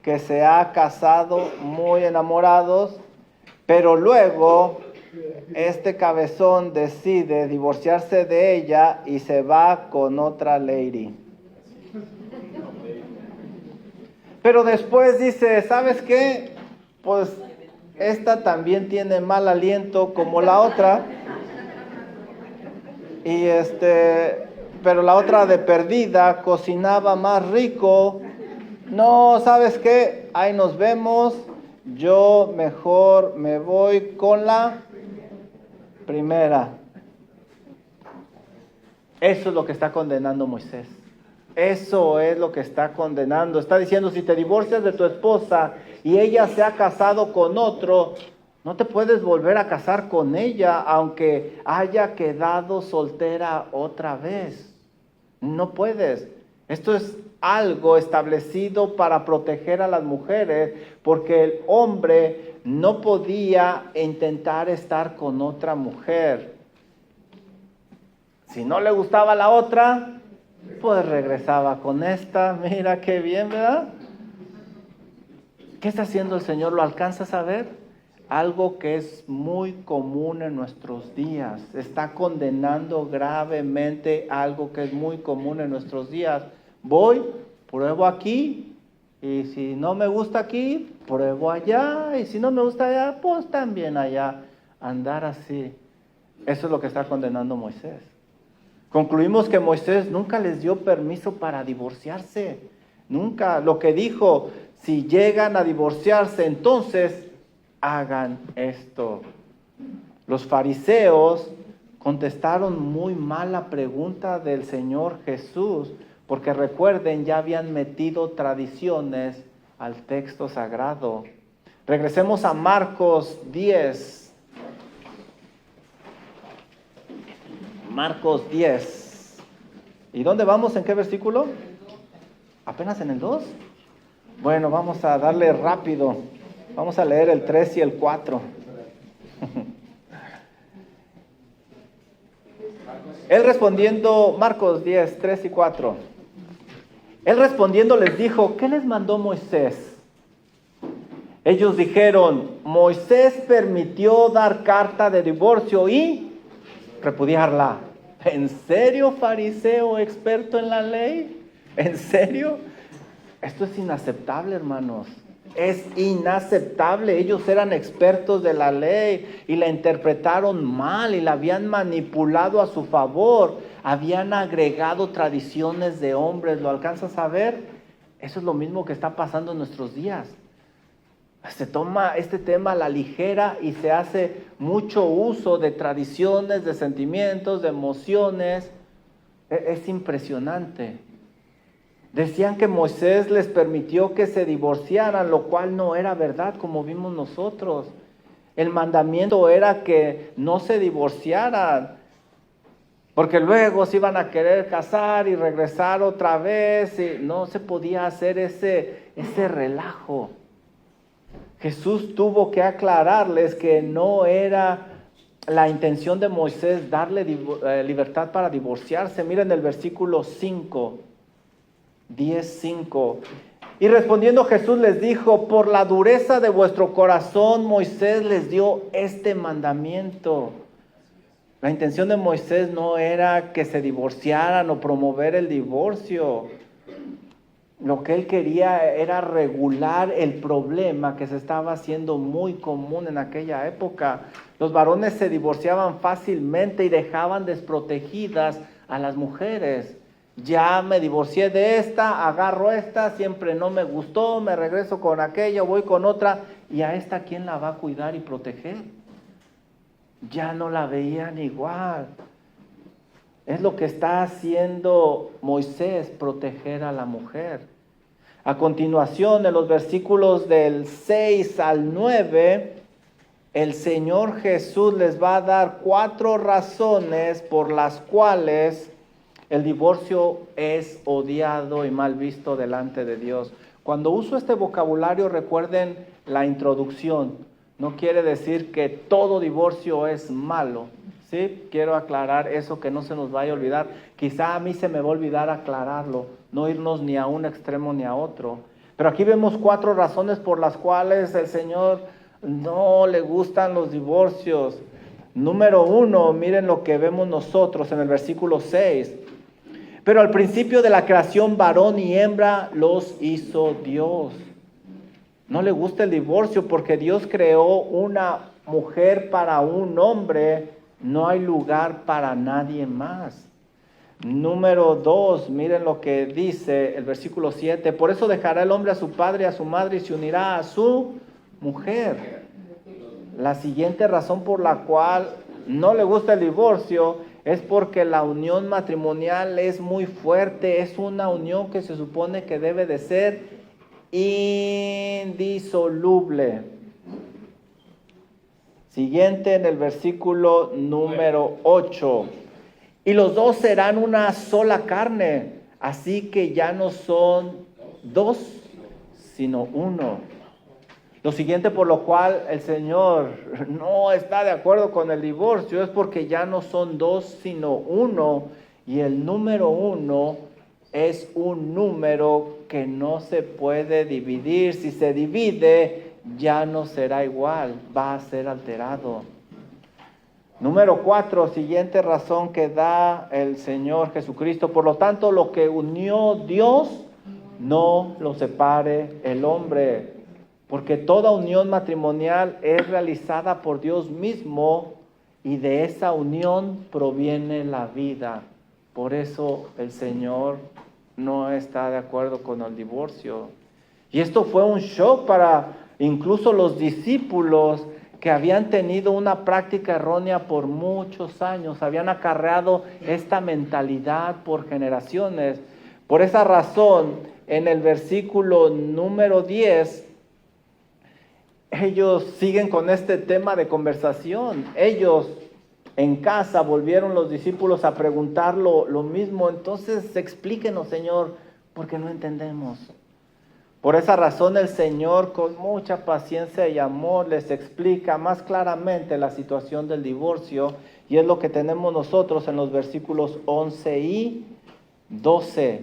que se ha casado muy enamorados, pero luego este cabezón decide divorciarse de ella y se va con otra lady. Pero después dice, ¿sabes qué? Pues esta también tiene mal aliento como la otra. Y pero la otra de perdida cocinaba más rico. No, ¿sabes qué? Ahí nos vemos. Yo mejor me voy con la primera. Eso es lo que está condenando Moisés. Eso es lo que está condenando. Está diciendo, si te divorcias de tu esposa y ella se ha casado con otro, no te puedes volver a casar con ella, aunque haya quedado soltera otra vez. No puedes. Esto es algo establecido para proteger a las mujeres, porque el hombre no podía intentar estar con otra mujer. Si no le gustaba la otra, pues regresaba con esta. Mira qué bien, ¿verdad? ¿Qué está haciendo el Señor? ¿Lo alcanzas a ver? Algo que es muy común en nuestros días. Está condenando gravemente algo que es muy común en nuestros días. Voy, pruebo aquí, y si no me gusta aquí, pruebo allá, y si no me gusta allá, pues también allá. Andar así. Eso es lo que está condenando Moisés. Concluimos que Moisés nunca les dio permiso para divorciarse. Nunca. Lo que dijo, si llegan a divorciarse, entonces hagan esto. Los fariseos contestaron muy mal la pregunta del Señor Jesús, porque recuerden, ya habían metido tradiciones al texto sagrado. Regresemos a Marcos 10. Marcos 10. ¿Y dónde vamos? ¿En qué versículo? ¿Apenas en el 2? Bueno, vamos a darle rápido. Vamos a leer el 3 y el 4. Él respondiendo, Marcos 10, 3 y 4. Él respondiendo les dijo, ¿qué les mandó Moisés? Ellos dijeron, Moisés permitió dar carta de divorcio y repudiarla. ¿En serio, fariseo experto en la ley? ¿En serio? Esto es inaceptable, hermanos. Es inaceptable. Ellos eran expertos de la ley y la interpretaron mal y la habían manipulado a su favor. Habían agregado tradiciones de hombres. ¿Lo alcanzas a ver? Eso es lo mismo que está pasando en nuestros días. Se toma este tema a la ligera y se hace mucho uso de tradiciones, de sentimientos, de emociones. Es impresionante. Decían que Moisés les permitió que se divorciaran, lo cual no era verdad, como vimos nosotros. El mandamiento era que no se divorciaran, porque luego se iban a querer casar y regresar otra vez, y no se podía hacer ese relajo. Jesús tuvo que aclararles que no era la intención de Moisés darle libertad para divorciarse. Miren el versículo 5, 10:5. Y respondiendo Jesús les dijo, por la dureza de vuestro corazón Moisés les dio este mandamiento. La intención de Moisés no era que se divorciaran o promover el divorcio. Lo que él quería era regular el problema que se estaba haciendo muy común en aquella época. Los varones se divorciaban fácilmente y dejaban desprotegidas a las mujeres. Ya me divorcié de esta, agarro esta, siempre no me gustó, me regreso con aquella, voy con otra, y a esta ¿quién la va a cuidar y proteger? Ya no la veían igual. Es lo que está haciendo Moisés, proteger a la mujer. A continuación, en los versículos del 6 al 9, el Señor Jesús les va a dar 4 razones por las cuales el divorcio es odiado y mal visto delante de Dios. Cuando uso este vocabulario, recuerden la introducción. No quiere decir que todo divorcio es malo. ¿Sí? Quiero aclarar eso, que no se nos vaya a olvidar. Quizá a mí se me va a olvidar aclararlo, no irnos ni a un extremo ni a otro. Pero aquí vemos 4 razones por las cuales el Señor no le gustan los divorcios. Número 1, miren lo que vemos nosotros en el versículo 6. Pero al principio de la creación, varón y hembra los hizo Dios. No le gusta el divorcio porque Dios creó una mujer para un hombre. No hay lugar para nadie más. Número 2, miren lo que dice el versículo 7. Por eso dejará el hombre a su padre y a su madre y se unirá a su mujer. La siguiente razón por la cual no le gusta el divorcio es porque la unión matrimonial es muy fuerte. Es una unión que se supone que debe de ser indisoluble. Siguiente en el versículo número 8. Y los dos serán una sola carne, así que ya no son 2, sino 1. Lo siguiente por lo cual el Señor no está de acuerdo con el divorcio es porque ya no son 2, sino 1. Y el número 1 es un número que no se puede dividir. Si se divide, ya no será igual, va a ser alterado. Número 4, siguiente razón que da el Señor Jesucristo. Por lo tanto, lo que unió Dios, no lo separe el hombre. Porque toda unión matrimonial es realizada por Dios mismo y de esa unión proviene la vida. Por eso el Señor no está de acuerdo con el divorcio. Y esto fue un shock para incluso los discípulos que habían tenido una práctica errónea por muchos años, habían acarreado esta mentalidad por generaciones. Por esa razón, en el versículo número 10, ellos siguen con este tema de conversación. Ellos en casa volvieron los discípulos a preguntar lo mismo. Entonces, explíquenos, Señor, porque no entendemos. Por esa razón el Señor con mucha paciencia y amor les explica más claramente la situación del divorcio, y es lo que tenemos nosotros en los versículos 11 y 12.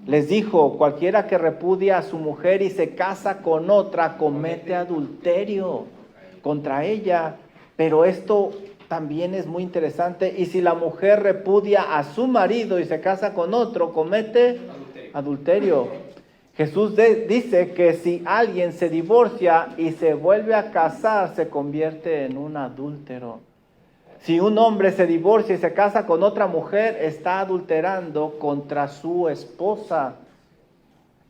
Les dijo: cualquiera que repudia a su mujer y se casa con otra comete adulterio contra ella. Pero esto también es muy interesante. Y si la mujer repudia a su marido y se casa con otro, comete adulterio. Jesús dice que si alguien se divorcia y se vuelve a casar, se convierte en un adúltero. Si un hombre se divorcia y se casa con otra mujer, está adulterando contra su esposa.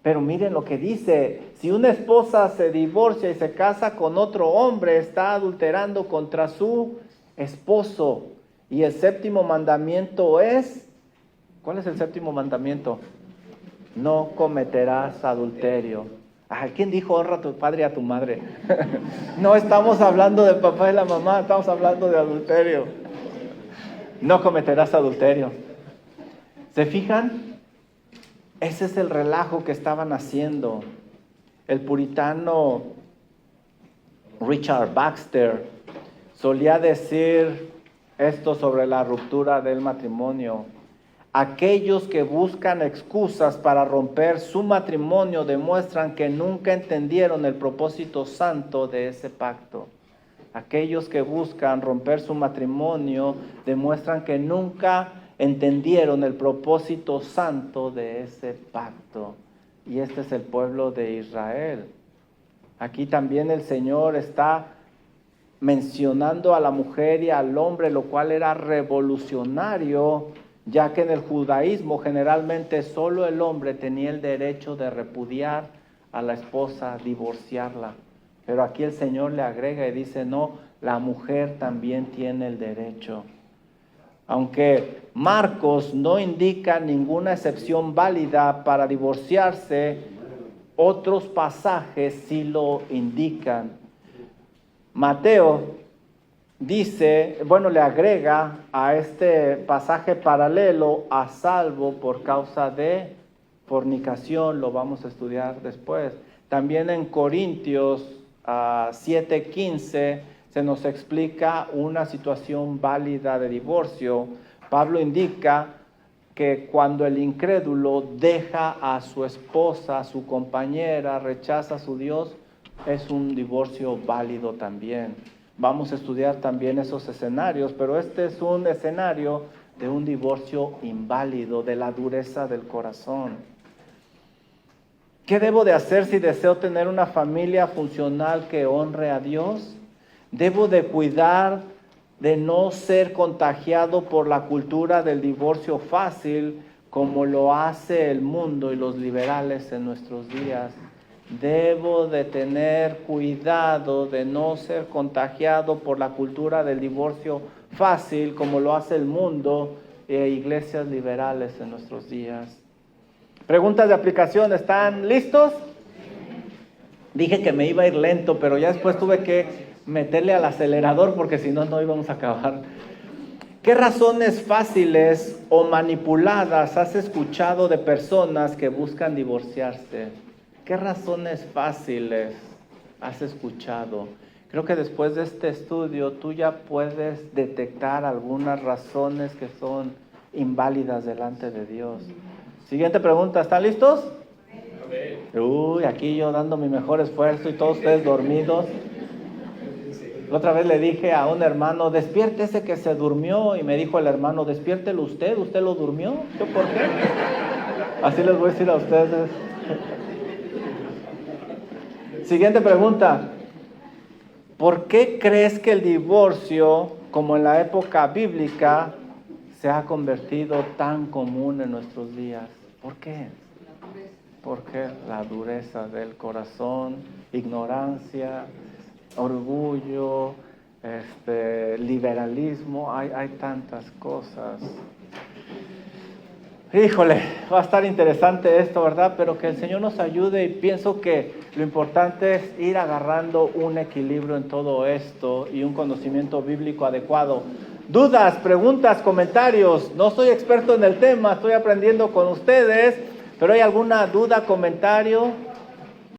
Pero miren lo que dice: si una esposa se divorcia y se casa con otro hombre, está adulterando contra su esposo. Y el 7º mandamiento es... ¿Cuál es el 7º mandamiento? No cometerás adulterio. ¿Quién dijo honra a tu padre y a tu madre? No estamos hablando del papá y la mamá, estamos hablando de adulterio. No cometerás adulterio. ¿Se fijan? Ese es el relajo que estaban haciendo. El puritano Richard Baxter solía decir esto sobre la ruptura del matrimonio: aquellos que buscan excusas para romper su matrimonio demuestran que nunca entendieron el propósito santo de ese pacto. Aquellos que buscan romper su matrimonio demuestran que nunca entendieron el propósito santo de ese pacto. Y este es el pueblo de Israel. Aquí también el Señor está mencionando a la mujer y al hombre, lo cual era revolucionario, ya que en el judaísmo generalmente solo el hombre tenía el derecho de repudiar a la esposa, divorciarla. Pero aquí el Señor le agrega y dice: no, la mujer también tiene el derecho. Aunque Marcos no indica ninguna excepción válida para divorciarse, otros pasajes sí lo indican. Mateo dice, le agrega a este pasaje paralelo: a salvo por causa de fornicación. Lo vamos a estudiar después. También en Corintios 7:15 se nos explica una situación válida de divorcio. Pablo indica que cuando el incrédulo deja a su esposa, a su compañera, rechaza a su Dios, es un divorcio válido también. Vamos a estudiar también esos escenarios, pero este es un escenario de un divorcio inválido, de la dureza del corazón. ¿Qué debo de hacer si deseo tener una familia funcional que honre a Dios? Debo de cuidar de no ser contagiado por la cultura del divorcio fácil, como lo hace el mundo y los liberales en nuestros días. Debo de tener cuidado de no ser contagiado por la cultura del divorcio fácil, como lo hace el mundo e iglesias liberales en nuestros días. Preguntas de aplicación, ¿están listos? Dije que me iba a ir lento, pero ya después tuve que meterle al acelerador porque si no, no íbamos a acabar. ¿Qué razones fáciles o manipuladas has escuchado de personas que buscan divorciarse? ¿Qué razones fáciles has escuchado? Creo que después de este estudio tú ya puedes detectar algunas razones que son inválidas delante de Dios. Siguiente pregunta, ¿están listos? Uy, aquí yo dando mi mejor esfuerzo y todos ustedes dormidos. La otra vez le dije a un hermano, despiértese que se durmió. Y me dijo el hermano, despiértelo usted lo durmió. ¿Yo por qué? Así les voy a decir a ustedes. Siguiente pregunta. ¿Por qué crees que el divorcio, como en la época bíblica, se ha convertido tan común en nuestros días? ¿Por qué? Porque la dureza del corazón, ignorancia, orgullo, liberalismo, hay tantas cosas. Híjole, va a estar interesante esto, ¿verdad? Pero que el Señor nos ayude y pienso que lo importante es ir agarrando un equilibrio en todo esto y un conocimiento bíblico adecuado. Dudas, preguntas, comentarios. No soy experto en el tema, estoy aprendiendo con ustedes, pero ¿hay alguna duda, comentario?